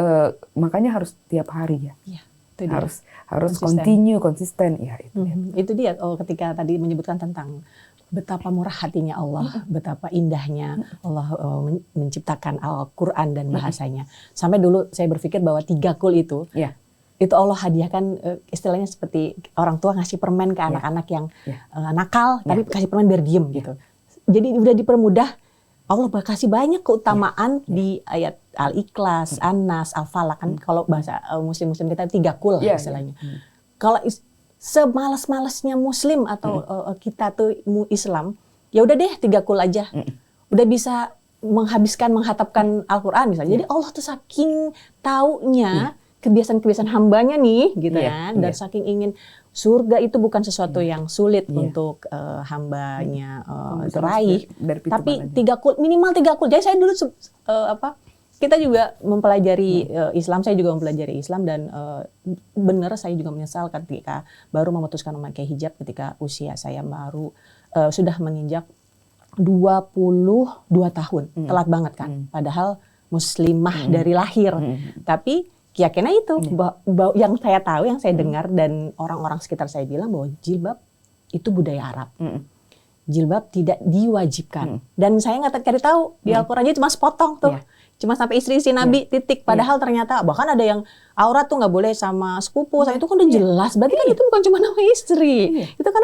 makanya harus tiap hari ya. Iya, harus continue, konsisten ya itu. Itu dia. Ketika tadi menyebutkan tentang betapa murah hatinya Allah, betapa indahnya Allah menciptakan Al-Quran dan bahasanya. Sampai dulu saya berpikir bahwa 3 kul itu Allah hadiahkan, istilahnya seperti orang tua ngasih permen ke anak-anak yang nakal, tapi kasih permen biar diem gitu. Jadi udah dipermudah, Allah kasih banyak keutamaan di ayat Al-Ikhlas, An-Nas, Al-Falaq, kan kalau bahasa muslim-muslim kita 3 kul istilahnya. Kalau semalas-malasnya muslim atau kita tuh Islam, ya udah deh 3 kul aja. Udah bisa menghatapkan Al-Quran misalnya. Jadi Allah tuh saking taunya kebiasaan-kebiasaaan hambanya nih gitu kan, dan saking ingin surga itu bukan sesuatu yang sulit untuk hambanya raih, tapi 3 kul, minimal 3 kul. Jadi saya dulu kita juga mempelajari Islam, saya juga mempelajari Islam, dan benar saya juga menyesal ketika baru memutuskan memakai hijab ketika usia saya baru sudah menginjak 22 tahun. Telat banget kan, padahal muslimah dari lahir. Tapi keyakinan itu yang saya tahu, yang saya dengar dan orang-orang sekitar saya bilang bahwa jilbab itu budaya Arab. Jilbab tidak diwajibkan. Dan saya nggak cari tahu di Al-Quran aja cuma sepotong tuh. Cuma sampai istri-istri Nabi titik. Padahal ternyata bahkan ada yang aurat tuh nggak boleh sama sepupu. Saya itu kan udah jelas. Berarti kan itu bukan cuma nama istri. Itu kan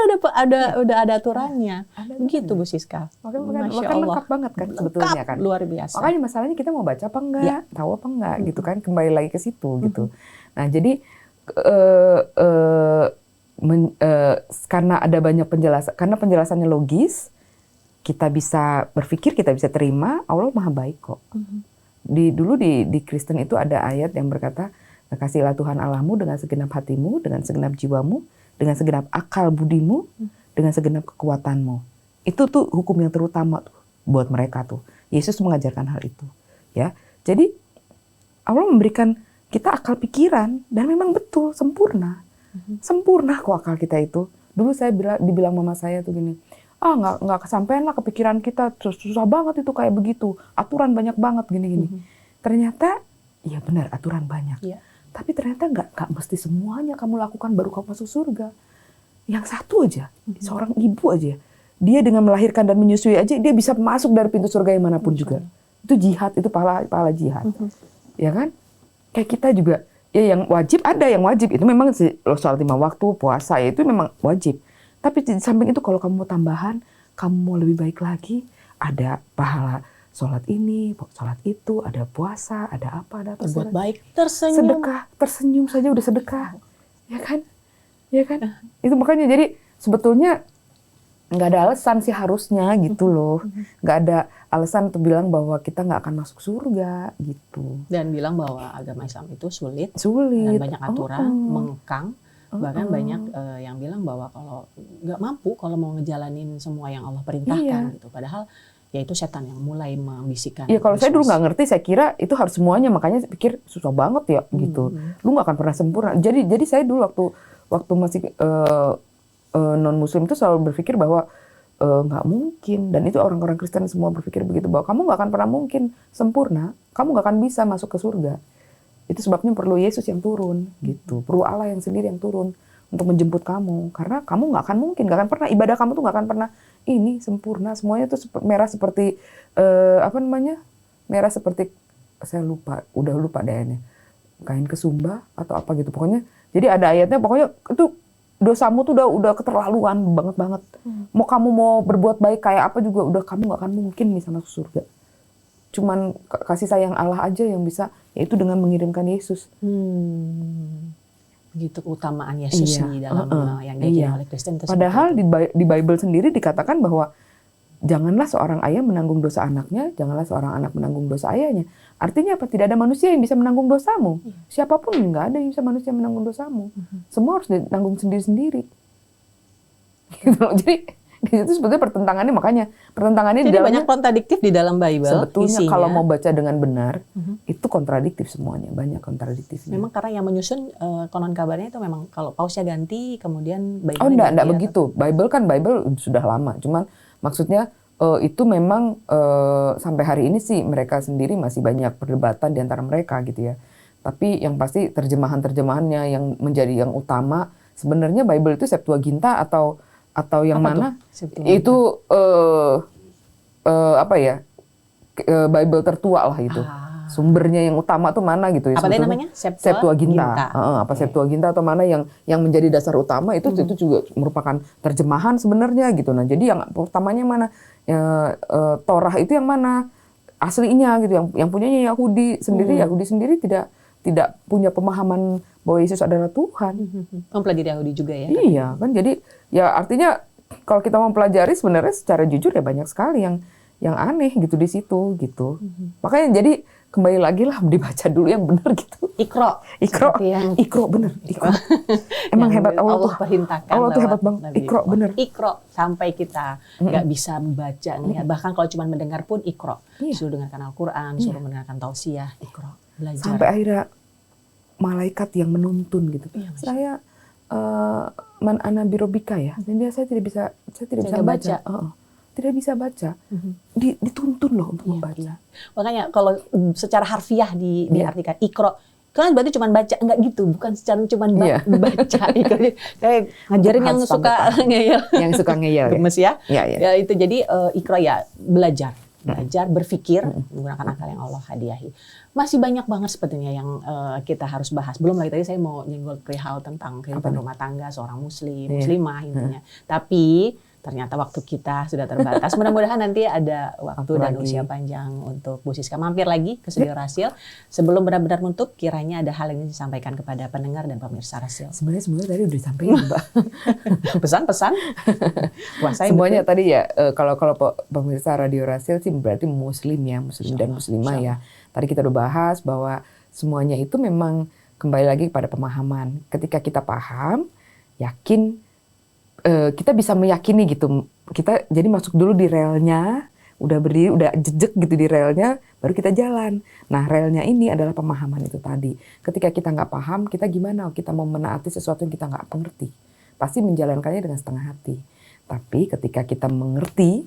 udah ada aturannya. Begitu Bu Siska. Makanya lengkap banget kan sebetulnya kan. Luar biasa. Makanya masalahnya kita mau baca apa enggak, tahu apa enggak gitu kan. Kembali lagi ke situ gitu. Nah jadi karena ada banyak penjelasan, karena penjelasannya logis, kita bisa berpikir, kita bisa terima, Allah Maha baik kok. Dulu di Kristen itu ada ayat yang berkata, kasihlah Tuhan Allahmu dengan segenap hatimu, dengan segenap jiwamu, dengan segenap akal budimu, dengan segenap kekuatanmu. Itu tuh hukum yang terutama tuh buat mereka tuh. Yesus mengajarkan hal itu, ya. Jadi Allah memberikan kita akal pikiran dan memang betul sempurna. Sempurna kok akal kita itu. Dulu saya dibilang mama saya tuh gini, nggak kesampaian lah kepikiran kita, susah banget itu kayak begitu, aturan banyak banget gini-gini. Ternyata ya benar aturan banyak, tapi ternyata nggak mesti semuanya kamu lakukan baru kamu masuk surga. Yang satu aja, seorang ibu aja, dia dengan melahirkan dan menyusui aja dia bisa masuk dari pintu surga yang manapun juga. Itu jihad, itu pahala jihad, ya kan? Kayak kita juga, ya yang wajib ada yang wajib itu memang sholat 5 waktu, puasa ya itu memang wajib. Tapi di samping itu kalau kamu mau tambahan, kamu mau lebih baik lagi, ada pahala sholat ini, sholat itu, ada puasa, ada apa. Berbuat baik, tersenyum. Sedekah, tersenyum saja udah sedekah. Ya kan? Ya kan? Itu makanya jadi sebetulnya nggak ada alasan sih harusnya gitu loh. Nggak ada alasan untuk bilang bahwa kita nggak akan masuk surga gitu. Dan bilang bahwa agama Islam itu sulit. Dan Sulit. banyak aturan, mengekang. Bahkan banyak yang bilang bahwa kalau nggak mampu, kalau mau ngejalanin semua yang Allah perintahkan gitu. Padahal ya itu setan yang mulai membisikkan. Iya, kalau saya dulu nggak ngerti, saya kira itu harus semuanya, makanya saya pikir susah banget ya gitu. Lu nggak akan pernah sempurna. Jadi saya dulu waktu masih non Muslim itu selalu berpikir bahwa nggak mungkin, dan itu orang-orang Kristen semua berpikir begitu, bahwa kamu nggak akan pernah mungkin sempurna, kamu nggak akan bisa masuk ke surga. Itu sebabnya perlu Yesus yang turun gitu, perlu Allah yang sendiri yang turun untuk menjemput kamu, karena kamu nggak akan pernah, ibadah kamu tuh nggak akan pernah ini sempurna, semuanya tuh merah seperti merah seperti saya udah lupa dayanya, kain kesumba atau apa gitu pokoknya. Jadi ada ayatnya pokoknya itu dosamu tuh udah keterlaluan banget. Mau kamu mau berbuat baik kayak apa juga udah kamu nggak akan mungkin bisa masuk surga. Cuman kasih sayang Allah aja yang bisa, yaitu dengan mengirimkan Yesus. Begitu keutamaan Yesus di dalam yang diajarkan oleh Kristen. Padahal di Bible sendiri dikatakan bahwa janganlah seorang ayah menanggung dosa anaknya, janganlah seorang anak menanggung dosa ayahnya. Artinya apa? Tidak ada manusia yang bisa menanggung dosamu. Siapapun nggak ada yang bisa manusia menanggung dosamu. Semua harus ditanggung sendiri-sendiri. Gitu. Jadi itu sebetulnya pertentangannya jadi banyak kontradiktif di dalam Bible. Sebetulnya isinya. Kalau mau baca dengan benar, itu kontradiktif semuanya, banyak kontradiktifnya. Memang karena yang menyusun konon kabarnya itu memang kalau pausnya ganti, kemudian Bible. Enggak begitu. Bible sudah lama. Cuman maksudnya itu memang sampai hari ini sih mereka sendiri masih banyak perdebatan di antara mereka gitu ya. Tapi yang pasti terjemahan-terjemahannya yang menjadi yang utama, sebenarnya Bible itu Septuaginta atau atau yang Apa mana tuh? itu apa ya, Bible tertua lah itu. Sumbernya yang utama tuh mana gitu ya. Apa tadi namanya? Septuaginta. Apa Septuaginta atau mana yang menjadi dasar utama itu juga merupakan terjemahan sebenarnya gitu. Nah, jadi yang utamanya mana? Torah itu yang mana? Aslinya gitu, yang punyanya Yahudi sendiri. Yahudi sendiri tidak punya pemahaman bahwa Yesus adalah Tuhan. Mempelajari Yahudi juga ya? Iya kan, jadi ya artinya kalau kita mempelajari sebenarnya secara jujur ya banyak sekali yang aneh gitu di situ gitu. Makanya jadi kembali lagi lah dibaca dulu yang benar gitu. Iqra bener. Iqra. Emang hebat Allah tuh. Perintahkan Allah tuh hebat banget. Iqra bener. Iqra sampai kita nggak bisa membaca, ngelihat. Bahkan kalau cuma mendengar pun Iqra. Suruh dengarkan Al-Quran, suruh mendengarkan tausiah, Iqra, belajar. Sampai akhirnya malaikat yang menuntun gitu. Saya man ana birobika ya. Jadi saya tidak bisa baca. Tidak bisa baca. Dituntun loh untuk membaca. Makanya kalau secara harfiah diartikan Iqra, kan berarti cuma baca, enggak gitu, bukan secara cuma baca. Kayak ngajarin yang suka ngeyel. Yang suka ngeyel. Gemes ya. Ya itu jadi Iqra ya belajar, berpikir menggunakan akal yang Allah hadiahi. Masih banyak banget sepertinya yang kita harus bahas. Belum lagi tadi saya mau nyenggol perihal tentang kehidupan rumah tangga seorang muslimah intinya. Tapi ternyata waktu kita sudah terbatas. Mudah-mudahan nanti ada waktu dan usia panjang untuk Bu Siska mampir lagi ke studio Rasil. Sebelum benar-benar menutup, kiranya ada hal yang ingin disampaikan kepada pendengar dan pemirsa Rasil. Sebenarnya tadi udah disampaikan, Mbak. Pesan-pesan. Semuanya tadi ya, kalau pemirsa Radio Rasil sih berarti muslim dan muslimah ya. Tadi kita udah bahas bahwa semuanya itu memang kembali lagi kepada pemahaman. Ketika kita paham, yakin, kita bisa meyakini gitu, kita jadi masuk dulu di relnya, udah berdiri, udah jejek gitu di relnya, baru kita jalan. Nah, relnya ini adalah pemahaman itu tadi. Ketika kita nggak paham, kita gimana? Kita mau menaati sesuatu yang kita nggak mengerti, pasti menjalankannya dengan setengah hati. Tapi ketika kita mengerti,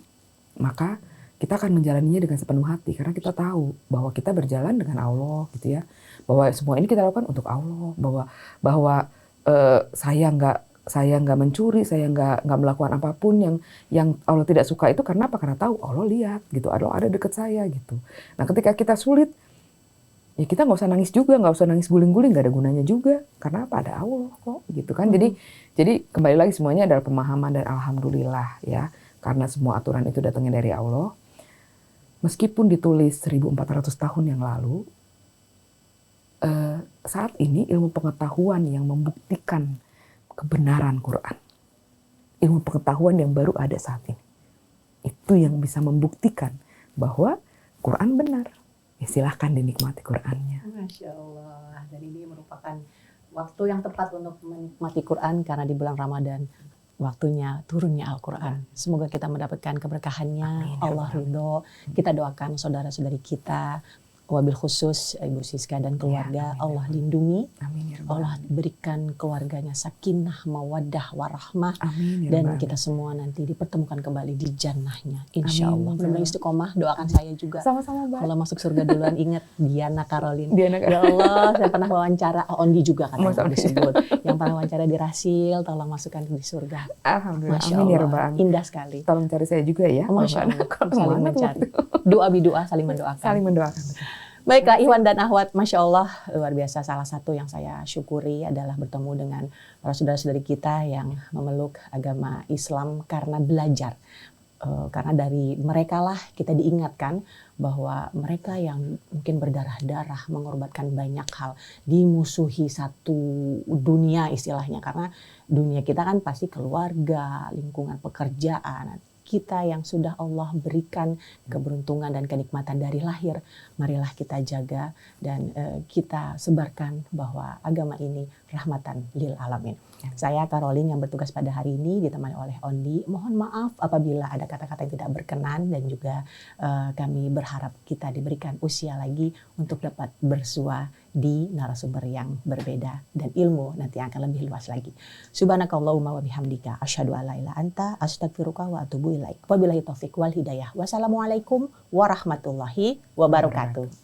maka kita akan menjalaninya dengan sepenuh hati, karena kita tahu bahwa kita berjalan dengan Allah gitu ya, bahwa semua ini kita lakukan untuk Allah, bahwa saya nggak mencuri, saya nggak melakukan apapun yang Allah tidak suka itu karena apa? Karena tahu Allah lihat gitu, Allah ada dekat saya gitu. Nah, ketika kita sulit, ya kita nggak usah nangis juga, nggak usah nangis guling-guling, nggak ada gunanya juga. Karena apa? Ada Allah kok gitu kan. Jadi kembali lagi semuanya adalah pemahaman dan alhamdulillah ya, karena semua aturan itu datangnya dari Allah. Meskipun ditulis 1400 tahun yang lalu, saat ini ilmu pengetahuan yang membuktikan kebenaran Quran. Ilmu pengetahuan yang baru ada saat ini. Itu yang bisa membuktikan bahwa Quran benar. Ya silahkan dinikmati Qurannya. Masya Allah. Dan ini merupakan waktu yang tepat untuk menikmati Quran karena di bulan Ramadan waktunya turunnya Al-Quran. Semoga kita mendapatkan keberkahannya. Amin, Allah ridho. Kita doakan saudara-saudari kita, wabil khusus Ibu Siska dan keluarga, ya, Allah lindungi, amin, ya Allah berikan keluarganya sakinah, mawaddah, warahmah, amin, ya dan kita semua nanti dipertemukan kembali di jannahnya, insya Allah. Mudah-mudahan istiqomah, doakan saya juga. Sama-sama, Mbak. Kalau masuk surga duluan ingat Diana Caroline. Ya Allah, saya pernah wawancara, Ondi juga katanya disebut, yang pernah wawancara di Rasil, tolong masukkan di surga. Alhamdulillah, Masya amin, Allah, ya indah sekali. Tolong cari saya juga ya. Masya Allah, saling mencari. Doa bidoa, saling mendoakan. Saling mendoakan. Baiklah Ikhwan dan Akhwat, Masya Allah luar biasa. Salah satu yang saya syukuri adalah bertemu dengan para saudara-saudari kita yang memeluk agama Islam karena belajar. Karena dari mereka lah kita diingatkan bahwa mereka yang mungkin berdarah-darah mengorbankan banyak hal, dimusuhi satu dunia istilahnya. Karena dunia kita kan pasti keluarga, lingkungan pekerjaan. Kita yang sudah Allah berikan keberuntungan dan kenikmatan dari lahir, marilah kita jaga dan kita sebarkan bahwa agama ini rahmatan lil alamin. Saya Caroline yang bertugas pada hari ini ditemani oleh Ondi. Mohon maaf apabila ada kata-kata yang tidak berkenan dan juga kami berharap kita diberikan usia lagi untuk dapat bersua di narasumber yang berbeda dan ilmu nanti akan lebih luas lagi. Subhanakallahumma wa bihamdika asyhadu an la ilaha anta astaghfiruka wa atubu ilaik. Wabillahi taufik wal hidayah. Wassalamualaikum warahmatullahi wabarakatuh.